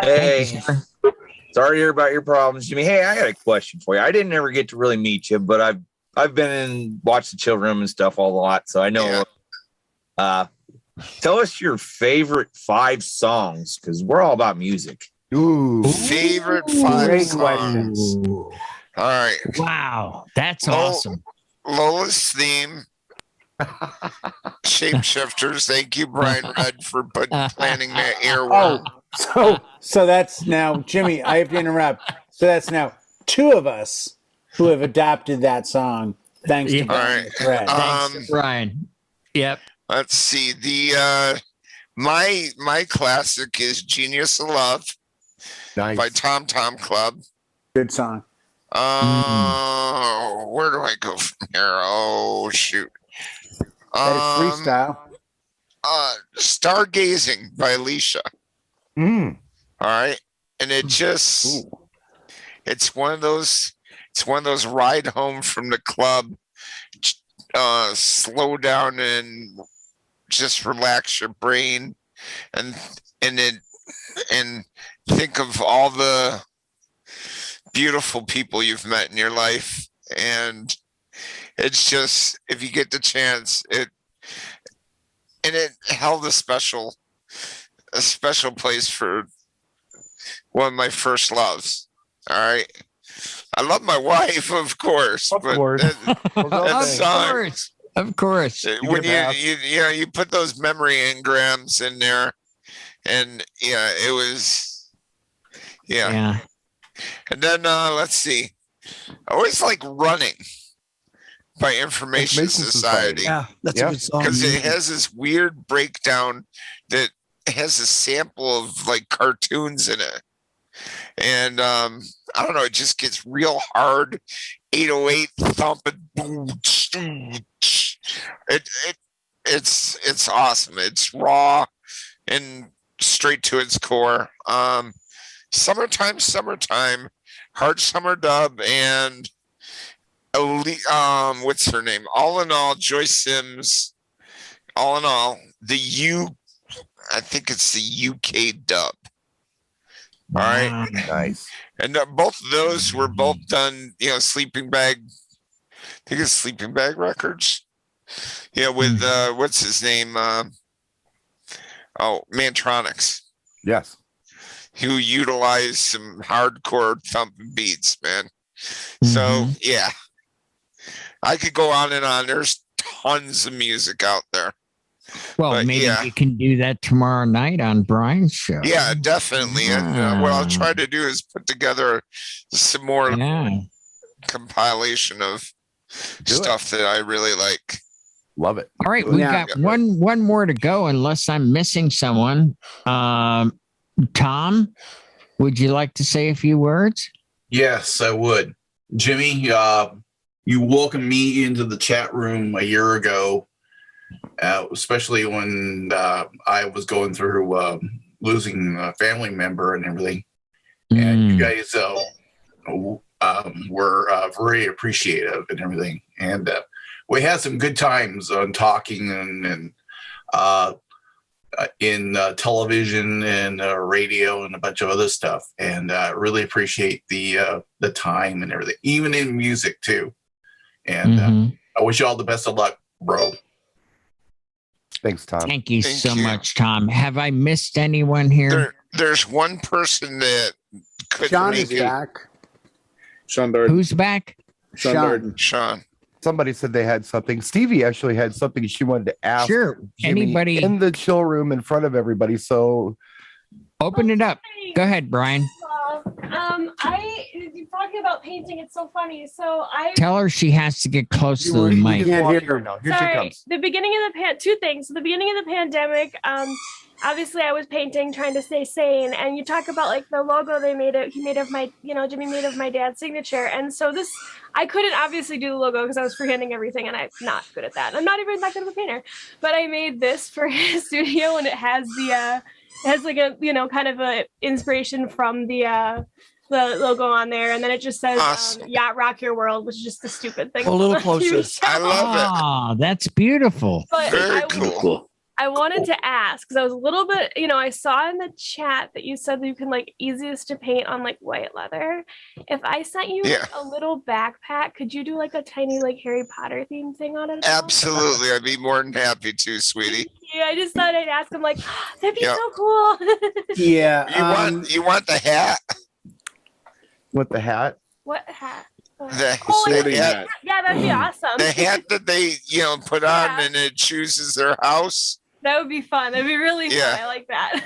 Hey, Thank you, sorry to hear about your problems, Jimmy. Hey, I got a question for you. I didn't ever get to really meet you, but I've been in watched the chill room and stuff a lot, so I know. Yeah. Tell us your favorite 5 songs, because we're all about music. Ooh, favorite 5 Great songs. questions. All right. Wow, that's awesome. Lola's Theme. Shapeshifters. Thank you, Brian Rudd, for planning that earworm. So that's now, Jimmy, I have to interrupt. So that's now two of us who have adopted that song. Thanks to Brian. Thanks to Brian. Yep. Let's see. The my classic is "Genius of Love" by Tom Tom Club. Good song. Where do I go from here? Oh shoot. That is freestyle. Stargazing by Alicia. All right. And it just it's one of those ride home from the club, slow down and just relax your brain and think of all the beautiful people you've met in your life. And it's just, if you get the chance, it held a special place for one of my first loves. All right. I love my wife, of course. Of course. Of course. When you put those memory engrams in there, and it was, yeah. And then let's see. I always like "Running" by Information Society. Yeah, that's a good song. Because it has this weird breakdown that has a sample of like cartoons in it. And I don't know, it just gets real hard. 808 thumping. It's awesome. It's raw and straight to its core. Summertime, Hard Summer Dub, and what's her name? All in All, Joyce Sims. All in All, I think it's the UK dub. All right, nice. And both of those were both done, Sleeping Bag. I think it's Sleeping Bag Records. Yeah, with what's his name? Mantronics. Yes. Who utilized some hardcore thumping beats, man. So yeah, I could go on and on. There's tons of music out there. Well, maybe you can do that tomorrow night on Brian's show. Yeah, definitely. And what I'll try to do is put together some more compilation of stuff that I really like. Love it. All right, we got one more to go, unless I'm missing someone. Tom, would you like to say a few words? Yes, I would. Jimmy, you welcomed me into the chat room a year ago, especially when I was going through losing a family member and everything. And you guys were very appreciative and everything. And we had some good times on talking and in television and radio and a bunch of other stuff, and really appreciate the time and everything, even in music too. And I wish you all the best of luck, bro. Thanks, Tom. Thank you so much, Tom. Have I missed anyone here? There's one person that couldn't Sean make is it. back. Sean Darden. Who's back? Sean Darden. Sean. Somebody said they had something. Stevie actually had something she wanted to ask. Sure. Jimmy Anybody in the chill room in front of everybody. So open it up. Go ahead, Brian. You're talking about painting. It's so funny. So Tell her she has to get close to the mic. can't hear her now. Here she sorry. comes. The beginning of two things. The beginning of the pandemic. Obviously I was painting, trying to stay sane. And you talk about like the logo he made of my, Jimmy made of my dad's signature. And so I couldn't obviously do the logo because I was freehanding everything and I'm not good at that. I'm not even that good of a painter, but I made this for his studio and it has like a, kind of a inspiration from the logo on there. And then it just says, Yacht Rock Your World, which is just a stupid thing. A little closer. I love it. Oh, that's beautiful. But Very cool. I wanted to ask because I was a little bit, I saw in the chat that you said that you can like easiest to paint on like white leather. If I sent you a little backpack, could you do like a tiny like Harry Potter themed thing on it? Absolutely. I'd be more than happy to, sweetie. Yeah, I just thought I'd ask him like, that'd be so cool. Yeah. You want the hat? With the hat? What hat? The Oh, sorting hat. Yeah, Yeah, that'd be awesome. The hat that they, put on and it chooses their house. That would be fun. That'd be really fun. Yeah. I like that.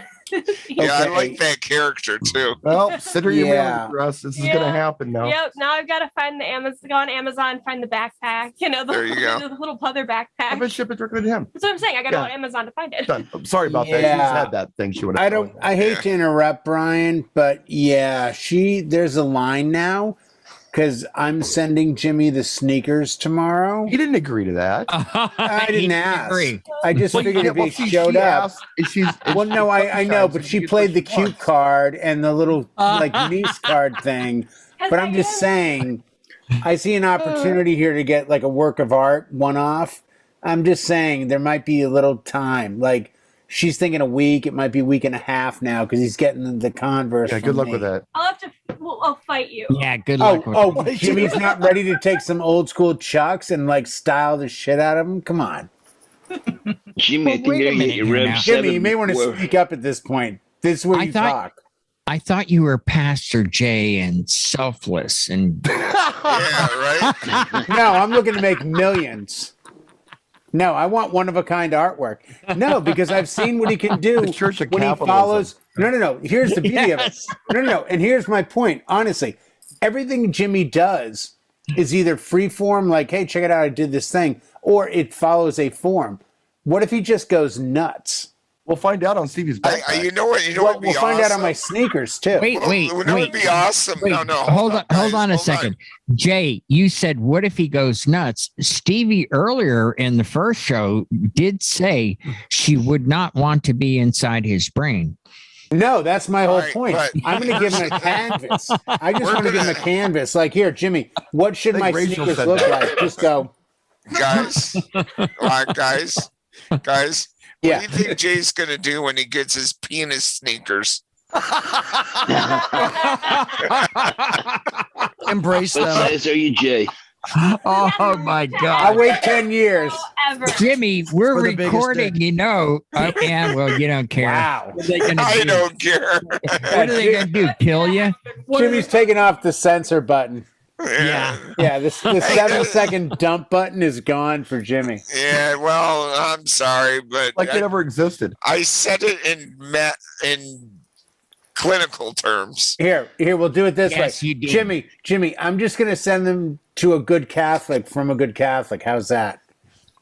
Yeah, I like that character too. Well, consider your email address. This is going to happen now. Yep. Now I've got to find go on Amazon, find the backpack. There you go. The little leather backpack. I've been shipping directly to him. That's what I'm saying. I got to go on Amazon to find it. Done. I'm sorry about that. She's had that thing. She would. I hate to interrupt, Brian, but yeah, there's a line now because I'm sending Jimmy the sneakers tomorrow. He didn't agree to that. I didn't ask. I just figured if he showed up. Well, no, I know, but she played the cute card and the little niece card thing. But I'm just saying, I see an opportunity here to get like a work of art one-off. I'm just saying there might be a little time. Like she's thinking a week. It might be a week and a half now because he's getting the Converse. Yeah, good luck with that. I'll have to. I'll fight you. Yeah, good luck. Jimmy's not ready to take some old school Chucks and like style the shit out of them. Come on, Jimmy. I think you're gonna get your Rev Jimmy, you may want to speak up at this point. This is where you talk. I thought you were Pastor Jay and selfless and. Yeah, right. No, I'm looking to make millions. No, I want one of a kind artwork. No, because I've seen what he can do when he follows. No. Here's the beauty of it. No. And here's my point. Honestly, everything Jimmy does is either free form, like, hey, check it out, I did this thing, or it follows a form. What if he just goes nuts? We'll find out on Stevie's backpack. You know what? We'll find out on my sneakers too. Wait. That would be awesome. Wait, No. Hold on a second. Jay, you said, what if he goes nuts? Stevie earlier in the first show did say she would not want to be inside his brain. No, that's my whole point. But I'm going to give him a canvas. I just want to give him a canvas. Like, here, Jimmy, what should my sneakers look like? Just go. Guys. Guys. Yeah. What do you think Jay's going to do when he gets his penis sneakers? Embrace What them. size are you, Jay? Oh my God! I'll wait 10 years. Jimmy, we're For the biggest recording, dick. you know. Yeah, well, you don't care. Wow. What are they gonna I do? don't care. What are they going to do? Kill you? Jimmy's taking off the censor button. Yeah. Yeah, the 7-second dump button is gone for Jimmy. Yeah, well, I'm sorry, but Like it ever existed. I said it in clinical terms. Here, we'll do it this Yes, way. you did. Jimmy, I'm just going to send them to a good Catholic from a good Catholic. How's that?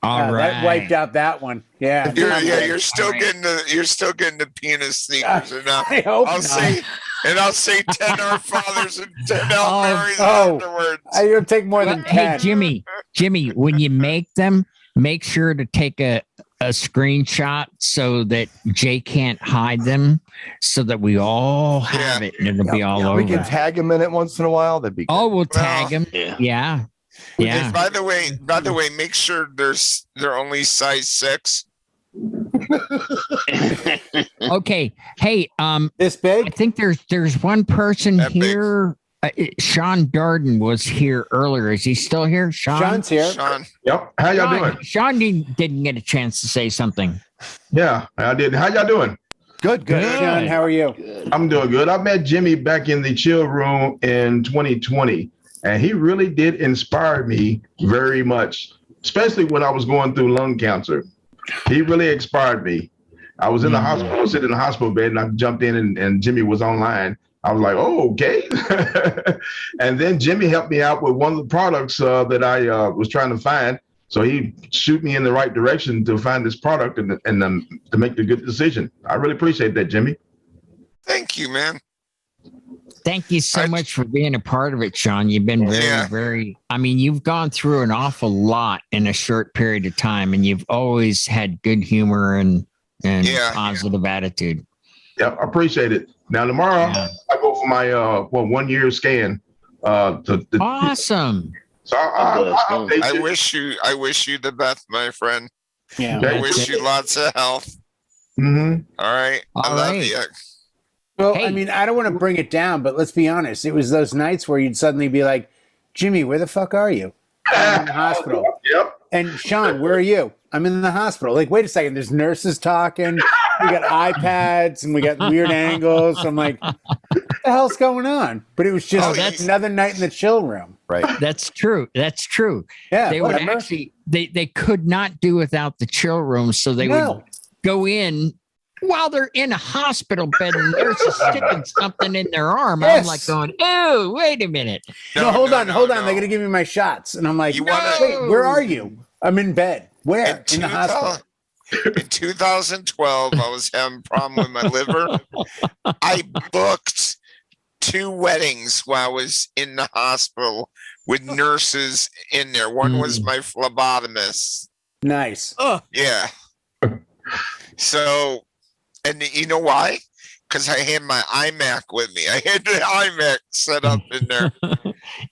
All right. That wiped out that one. Yeah. You're still getting the penis sneakers, and I hope I'll not. say 10 Our Fathers and 10 Hail Marys afterwards. It'll take more than 10. Hey, Jimmy, when you make them, make sure to take a screenshot so that Jay can't hide them, so that we all have it and it'll be all over. We can tag him in it once in a while. That'd be good. Oh, we'll tag him. Yeah. Yeah. And by the way, make sure they're only size 6. Okay. Hey, this big? I think there's one person here. Sean Darden was here earlier. Is he still here? Sean's here. Sean. Yep. How y'all doing? Sean didn't get a chance to say something. Yeah, I did. How y'all doing? Good. Sean, how are you? I'm doing good. I met Jimmy back in the chill room in 2020, and he really did inspire me very much, especially when I was going through lung cancer. He really inspired me. I was in the hospital, I was sitting in the hospital bed, and I jumped in, and Jimmy was online. I was like, oh, okay. And then Jimmy helped me out with one of the products that I was trying to find. So he shoot me in the right direction to find this product and to make the good decision. I really appreciate that, Jimmy. Thank you, man. Thank you so much for being a part of it, Sean. You've been very, I mean, you've gone through an awful lot in a short period of time, and you've always had good humor and positive attitude. Yeah, I appreciate it. Now, tomorrow, I go for my 1 year scan. Awesome. So I wish you the best, my friend. Yeah. I wish you lots of health. Mm-hmm. All right. I love you. Well, I mean, I don't want to bring it down, but let's be honest. It was those nights where you'd suddenly be like, Jimmy, where the fuck are you? I'm in the hospital. Yep. And Sean, where are you? I'm in the hospital. Like, wait a second. There's nurses talking. We got iPads and we got weird angles. I'm like, what the hell's going on? But it was just that's another night in the chill room. Right. That's true. That's true. Yeah, they would actually they could not do without the chill room, so they would go in while they're in a hospital bed and the nurse is sticking something in their arm. Yes. I'm like going, oh, wait a minute. No, hold on. They're going to give me my shots. And I'm like, wait, where are you? I'm in bed. Where? In the hospital. In 2012, I was having a problem with my liver. I booked 2 weddings while I was in the hospital with nurses in there. One was my phlebotomist. Nice. Yeah. So, and you know why? Because I had my iMac with me. I had the iMac set up in there.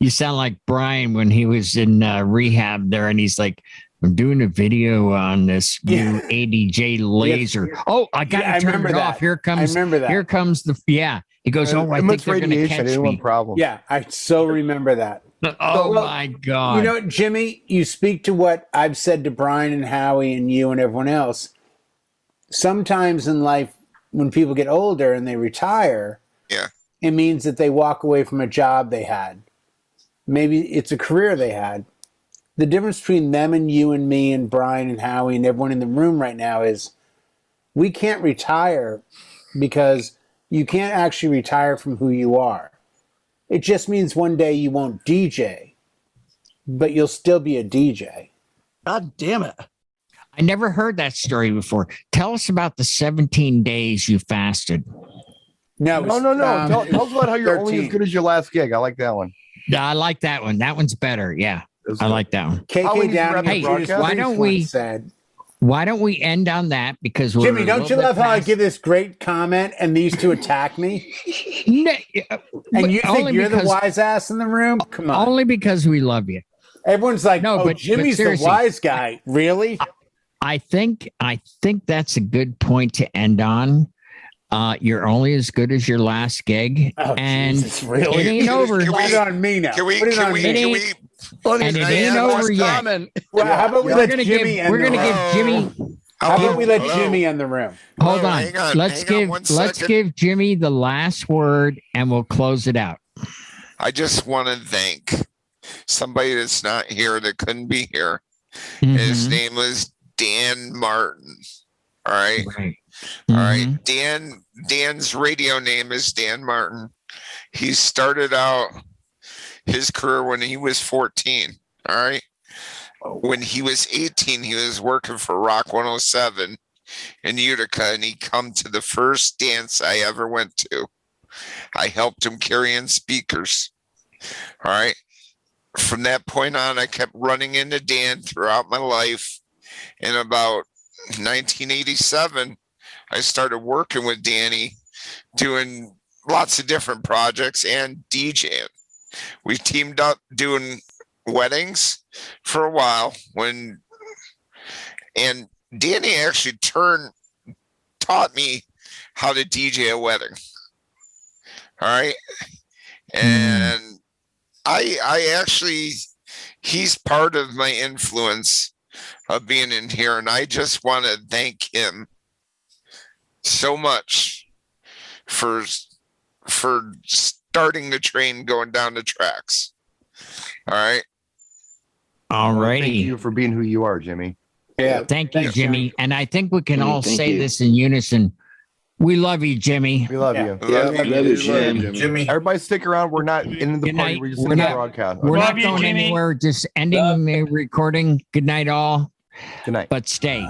You sound like Brian when he was in rehab there, and he's like, I'm doing a video on this new ADJ laser. Yeah. Oh, I got to turn it off. Here comes. I remember that. Here comes the. Yeah. He goes, oh, I think they're going to catch me. Problem. Yeah, I so remember that. Oh, my God. You know, Jimmy, you speak to what I've said to Brian and Howie and you and everyone else. Sometimes in life, when people get older and they retire, it means that they walk away from a job they had. Maybe it's a career they had. The difference between them and you and me and Brian and Howie and everyone in the room right now is we can't retire because you can't actually retire from who you are. It just means one day you won't DJ, but you'll still be a DJ. God damn it. I never heard that story before. Tell us about the 17 days you fasted. No. Tell us about how you're 13. Only as good as your last gig. I like that one. I like that one. That one's better. Yeah. I like that one. KK down. Hey, why don't we end on that? Because Jimmy, don't you love how I give this great comment and these two attack me? And you think you're the wise ass in the room? Come on. Only because we love you. Everyone's like, but Jimmy's the wise guy. Really? I think that's a good point to end on. You're only as good as your last gig, and Jesus, really? It ain't over. Put it on me now. And it ain't over yet. Well, how about we let Jimmy? We're gonna give Jimmy. How about we let Jimmy in the room? Hold on. Let's give Jimmy the last word, and we'll close it out. I just want to thank somebody that's not here that couldn't be here. His name was Dan Martin. All right. All right. Dan's radio name is Dan Martin. He started out his career when he was 14. All right. When he was 18, he was working for Rock 107 in Utica, and he come to the first dance I ever went to. I helped him carry in speakers. All right. From that point on, I kept running into Dan throughout my life. In about 1987, I started working with Danny, doing lots of different projects and DJing. We teamed up doing weddings for a while and Danny actually taught me how to DJ a wedding. All right. And I actually, he's part of my influence of being in here. And I just want to thank him so much for starting the train going down the tracks. All right. All righty. Thank you for being who you are, Jimmy. Yeah. Thank you, Jimmy. And I think we can all say this in unison. We love you, Jimmy. We love you. Love you, Jimmy. Everybody stick around. We're not in the party. We're just in the broadcast. We're not going anywhere. Just ending the recording. Good night, all. Good night. But stay.